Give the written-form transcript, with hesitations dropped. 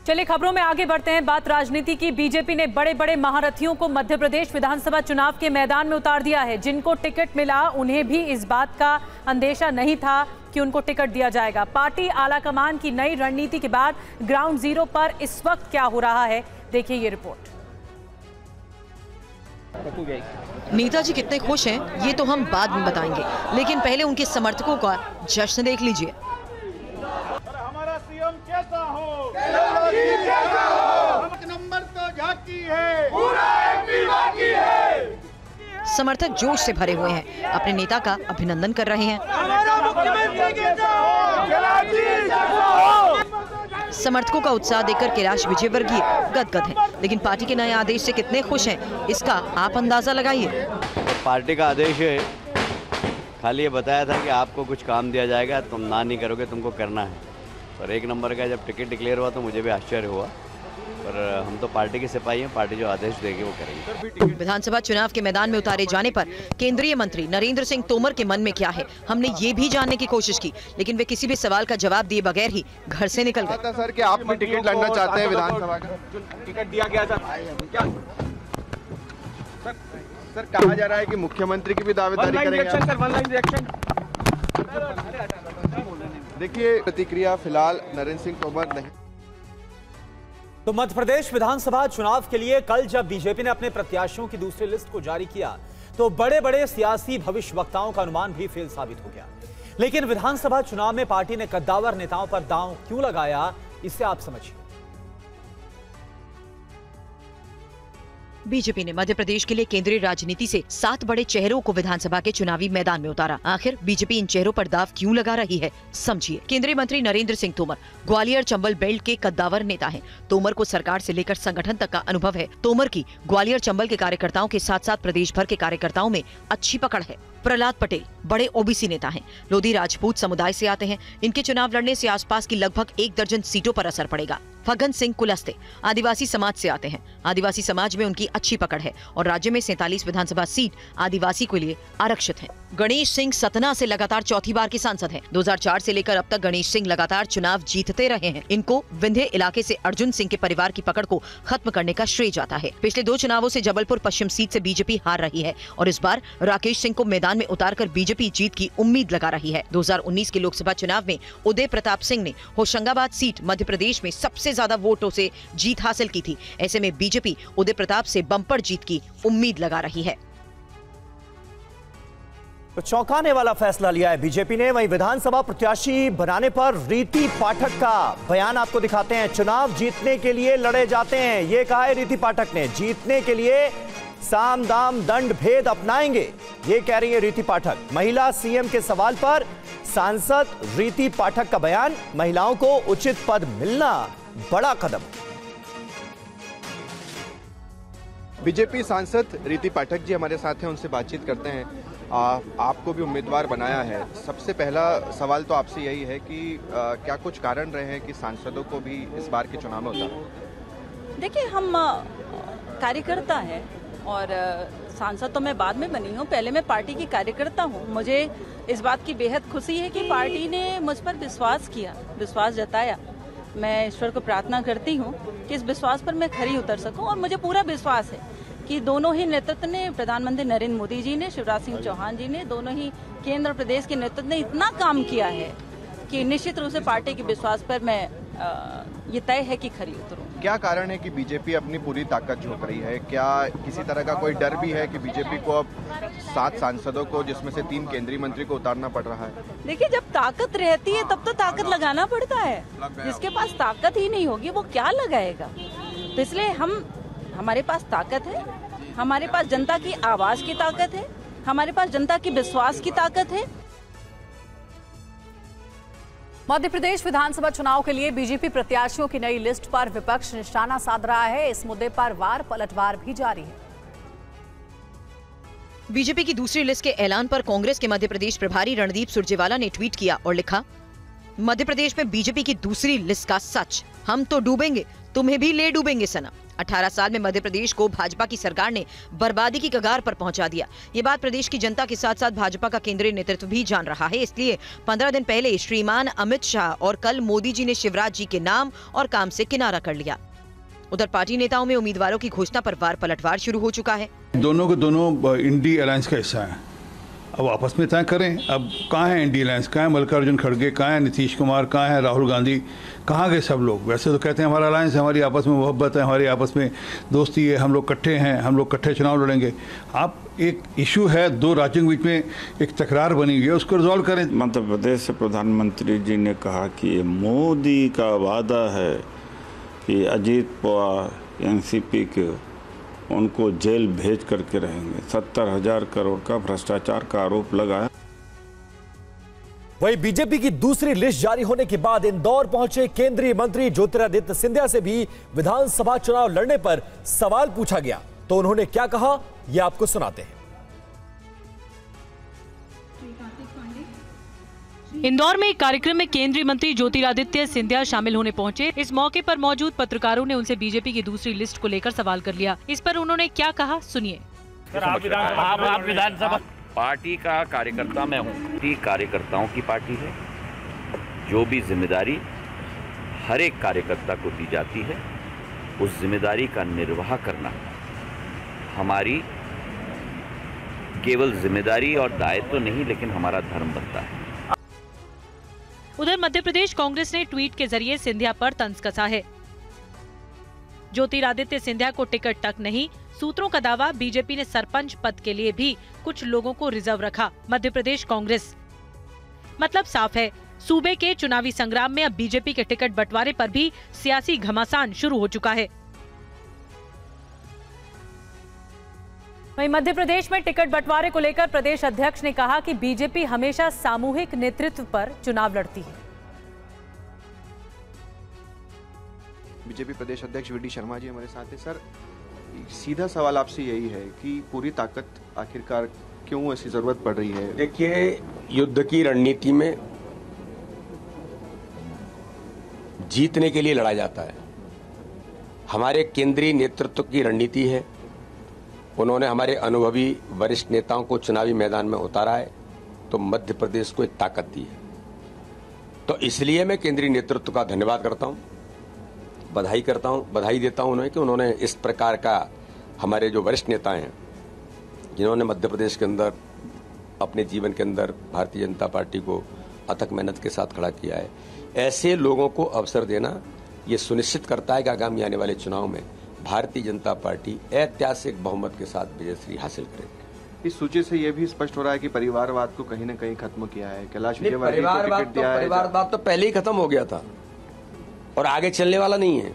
चलिए खबरों में आगे बढ़ते हैं। बात राजनीति की। बीजेपी ने बड़े बड़े महारथियों को मध्य प्रदेश विधानसभा चुनाव के मैदान में उतार दिया है। जिनको टिकट मिला उन्हें भी इस बात का अंदेशा नहीं था कि उनको टिकट दिया जाएगा। पार्टी आलाकमान की नई रणनीति के बाद ग्राउंड जीरो पर इस वक्त क्या हो रहा है, देखिए ये रिपोर्ट। नेताजी कितने खुश हैं ये तो हम बाद में बताएंगे, लेकिन पहले उनके समर्थकों का जश्न देख लीजिए। हमारा सीएम कैसा हो, कैसा हो, एक नंबर तो झांकी है, पूरा एमपी बाकी है। समर्थक जोश से भरे हुए हैं, अपने नेता का अभिनंदन कर रहे हैं। हमारा मुख्यमंत्री कैसा हो, कैसा हो। समर्थकों का उत्साह देखकर कैलाश विजयवर्गीय गदगद हैं, लेकिन पार्टी के नए आदेश से कितने खुश हैं इसका आप अंदाजा लगाइए। पार्टी का आदेश है, खाली ये बताया था कि आपको कुछ काम दिया जाएगा, तुम ना नहीं करोगे, तुमको करना है। और एक नंबर का जब टिकट डिक्लेयर हुआ तो मुझे भी आश्चर्य हुआ, पर हम तो पार्टी के सिपाही हैं, पार्टी जो आदेश देगी वो करेंगे। विधानसभा चुनाव के मैदान में उतारे जाने पर केंद्रीय मंत्री नरेंद्र सिंह तोमर के मन में क्या है, हमने ये भी जानने की कोशिश की, लेकिन वे किसी भी सवाल का जवाब दिए बगैर ही घर से निकल गए। सर कि आप भी टिकट लड़ना चाहते हैं विधानसभा का? टिकट दिया गया था क्या? सर कहा जा रहा है कि मुख्यमंत्री की भी दावेदारी करेंगे। देखिए प्रतिक्रिया फिलहाल नरेंद्र सिंह तोमर नहीं। तो मध्य प्रदेश विधानसभा चुनाव के लिए कल जब बीजेपी ने अपने प्रत्याशियों की दूसरी लिस्ट को जारी किया तो बड़े बड़े सियासी भविष्यवक्ताओं का अनुमान भी फेल साबित हो गया। लेकिन विधानसभा चुनाव में पार्टी ने कद्दावर नेताओं पर दांव क्यों लगाया, इसे आप समझिए। बीजेपी ने मध्य प्रदेश के लिए केंद्रीय राजनीति से 7 बड़े चेहरों को विधानसभा के चुनावी मैदान में उतारा। आखिर बीजेपी इन चेहरों पर दाव क्यों लगा रही है, समझिए। केंद्रीय मंत्री नरेंद्र सिंह तोमर ग्वालियर चंबल बेल्ट के कद्दावर नेता हैं। तोमर को सरकार से लेकर संगठन तक का अनुभव है। तोमर की ग्वालियर चंबल के कार्यकर्ताओं के साथ साथ प्रदेश भर के कार्यकर्ताओं में अच्छी पकड़ है। प्रहलाद पटेल बड़े ओबीसी नेता हैं, लोधी राजपूत समुदाय से आते हैं। इनके चुनाव लड़ने से आसपास की लगभग 1 दर्जन सीटों पर असर पड़ेगा। फग्गन सिंह कुलस्ते आदिवासी समाज से आते हैं। आदिवासी समाज में उनकी अच्छी पकड़ है और राज्य में 47 विधानसभा सीट आदिवासी के लिए आरक्षित है। गणेश सिंह सतना से लगातार चौथी बार के सांसद हैं। 2004 से लेकर अब तक गणेश सिंह लगातार चुनाव जीतते रहे हैं। इनको विंध्य इलाके से अर्जुन सिंह के परिवार की पकड़ को खत्म करने का श्रेय जाता है। पिछले 2 चुनावों से जबलपुर पश्चिम सीट से बीजेपी हार रही है और इस बार राकेश सिंह को मैदान में उतारकर बीजेपी जीत की उम्मीद लगा रही है। 2019 के लोकसभा चुनाव में उदय प्रताप सिंह ने होशंगाबाद सीट मध्य प्रदेश में सबसे ज्यादा वोटों से जीत हासिल की थी। ऐसे में बीजेपी उदय प्रताप से बम्पर जीत की उम्मीद लगा रही है। तो चौंकाने वाला फैसला लिया है बीजेपी ने। वहीं विधानसभा प्रत्याशी बनाने पर रीति पाठक का बयान आपको दिखाते हैं। चुनाव जीतने के लिए लड़े जाते हैं, ये कहा है रीति पाठक ने। जीतने के लिए साम दाम दंड भेद अपनाएंगे, ये कह रही है रीति पाठक। महिला सीएम के सवाल पर सांसद रीति पाठक का बयान। महिलाओं को उचित पद मिलना बड़ा कदम। बीजेपी सांसद रीति पाठक जी हमारे साथ हैं, उनसे बातचीत करते हैं। आपको भी उम्मीदवार बनाया है, सबसे पहला सवाल तो आपसे यही है कि क्या कुछ कारण रहे हैं कि सांसदों को भी इस बार के चुनाव में उतारा? देखिए, हम कार्यकर्ता हैं और सांसद तो मैं बाद में बनी हूँ, पहले मैं पार्टी की कार्यकर्ता हूँ। मुझे इस बात की बेहद खुशी है कि पार्टी ने मुझ पर विश्वास किया, विश्वास जताया। मैं ईश्वर को प्रार्थना करती हूँ कि इस विश्वास पर मैं खरी उतर सकूँ और मुझे पूरा विश्वास है कि दोनों ही नेतृत्व ने, प्रधानमंत्री नरेंद्र मोदी जी ने, शिवराज सिंह चौहान जी ने, दोनों ही केंद्र और प्रदेश के नेतृत्व ने इतना काम किया है कि निश्चित रूप से पार्टी के विश्वास पर मैं ये तय है कि खरी उतरूं। क्या कारण है कि बीजेपी अपनी पूरी ताकत झोंक रही है? क्या किसी तरह का कोई डर भी है कि बीजेपी को अब 7 सांसदों को, जिसमें से 3 केंद्रीय मंत्री को उतारना पड़ रहा है? देखिए, जब ताकत रहती है तब तो ताकत लगाना पड़ता है। जिसके पास ताकत ही नहीं होगी वो क्या लगाएगा? तो इसलिए हमारे पास ताकत है, हमारे पास जनता की आवाज की ताकत है, हमारे पास जनता की विश्वास की ताकत है। मध्य प्रदेश विधानसभा चुनाव के लिए बीजेपी प्रत्याशियों की नई लिस्ट पर विपक्ष निशाना साध रहा है। इस मुद्दे पर वार पलटवार भी जारी है। बीजेपी की दूसरी लिस्ट के ऐलान पर कांग्रेस के मध्य प्रदेश प्रभारी रणदीप सुरजेवाला ने ट्वीट किया और लिखा, मध्य प्रदेश में बीजेपी की दूसरी लिस्ट का सच, हम तो डूबेंगे, तुम्हें भी ले डूबेंगे सना। 18 साल में मध्य प्रदेश को भाजपा की सरकार ने बर्बादी की कगार पर पहुंचा दिया। ये बात प्रदेश की जनता के साथ साथ भाजपा का केंद्रीय नेतृत्व भी जान रहा है। इसलिए 15 दिन पहले श्रीमान अमित शाह और कल मोदी जी ने शिवराज जी के नाम और काम से किनारा कर लिया। उधर पार्टी नेताओं में उम्मीदवारों की घोषणा पर वार पलटवार शुरू हो चुका है। दोनों के दोनों इंडी अलायंस का हिस्सा है। अब आपस में तय करें। अब कहाँ है इंडी अलायंस, कहाँ है मल्लिकार्जुन खड़गे, कहाँ है नीतीश कुमार, कहाँ है राहुल गांधी, कहाँ गए सब लोग? वैसे तो कहते हैं हमारा अलायंस है, हमारी आपस में मोहब्बत है, हमारी आपस में दोस्ती है, हम लोग इकट्ठे हैं, हम लोग इकट्ठे चुनाव लड़ेंगे। आप एक इशू है, दो राज्यों के बीच में एक तकरार बनी हुई है, उसको रिजॉल्व करें। मध्य प्रदेश से प्रधानमंत्री जी ने कहा कि मोदी का वादा है कि अजीत पवार एनसीपी के उनको जेल भेज करके रहेंगे। 70,000 करोड़ का भ्रष्टाचार का आरोप लगा है। वहीं बीजेपी की दूसरी लिस्ट जारी होने के बाद इंदौर पहुंचे केंद्रीय मंत्री ज्योतिरादित्य सिंधिया से भी विधानसभा चुनाव लड़ने पर सवाल पूछा गया, तो उन्होंने क्या कहा ये आपको सुनाते हैं। इंदौर में एक कार्यक्रम में केंद्रीय मंत्री ज्योतिरादित्य सिंधिया शामिल होने पहुंचे। इस मौके पर मौजूद पत्रकारों ने उनसे बीजेपी की दूसरी लिस्ट को लेकर सवाल कर लिया। इस पर उन्होंने क्या कहा, सुनिए। आप विधानसभा पार्टी का कार्यकर्ता मैं हूँ, कार्यकर्ताओं की पार्टी है। जो भी जिम्मेदारी हर एक कार्यकर्ता को दी जाती है, उस जिम्मेदारी का निर्वाह करना हमारी केवल जिम्मेदारी और दायित्व नहीं, लेकिन हमारा धर्म बनता है। उधर मध्य प्रदेश कांग्रेस ने ट्वीट के जरिए सिंधिया पर तंज कसा है। ज्योतिरादित्य सिंधिया को टिकट तक नहीं, सूत्रों का दावा बीजेपी ने सरपंच पद के लिए भी कुछ लोगों को रिजर्व रखा। मध्य प्रदेश कांग्रेस मतलब साफ है, सूबे के चुनावी संग्राम में अब बीजेपी के टिकट बंटवारे पर भी सियासी घमासान शुरू हो चुका है। वहीं मध्य प्रदेश में टिकट बंटवारे को लेकर प्रदेश अध्यक्ष ने कहा कि बीजेपी हमेशा सामूहिक नेतृत्व पर चुनाव लड़ती है। बीजेपी प्रदेश अध्यक्ष वी डी शर्मा जी हमारे साथ हैं। सर, सीधा सवाल आपसे यही है कि पूरी ताकत आखिरकार क्यों ऐसी जरूरत पड़ रही है? देखिए, युद्ध की रणनीति में जीतने के लिए लड़ा जाता है। हमारे केंद्रीय नेतृत्व की रणनीति है, उन्होंने हमारे अनुभवी वरिष्ठ नेताओं को चुनावी मैदान में उतारा है, तो मध्य प्रदेश को एक ताकत दी है। तो इसलिए मैं केंद्रीय नेतृत्व का धन्यवाद करता हूं, बधाई देता हूं उन्हें कि उन्होंने इस प्रकार का, हमारे जो वरिष्ठ नेता हैं जिन्होंने मध्य प्रदेश के अंदर अपने जीवन के अंदर भारतीय जनता पार्टी को अथक मेहनत के साथ खड़ा किया है, ऐसे लोगों को अवसर देना ये सुनिश्चित करता है कि आगामी आने वाले चुनाव में भारतीय जनता पार्टी ऐतिहासिक बहुमत के साथ विजयश्री हासिल करेगी। इस सूची से यह भी स्पष्ट हो रहा है कि परिवारवाद को कहीं न कहीं खत्म किया है। कैलाश परिवारवाद तो पहले ही खत्म हो गया था और आगे चलने वाला नहीं है।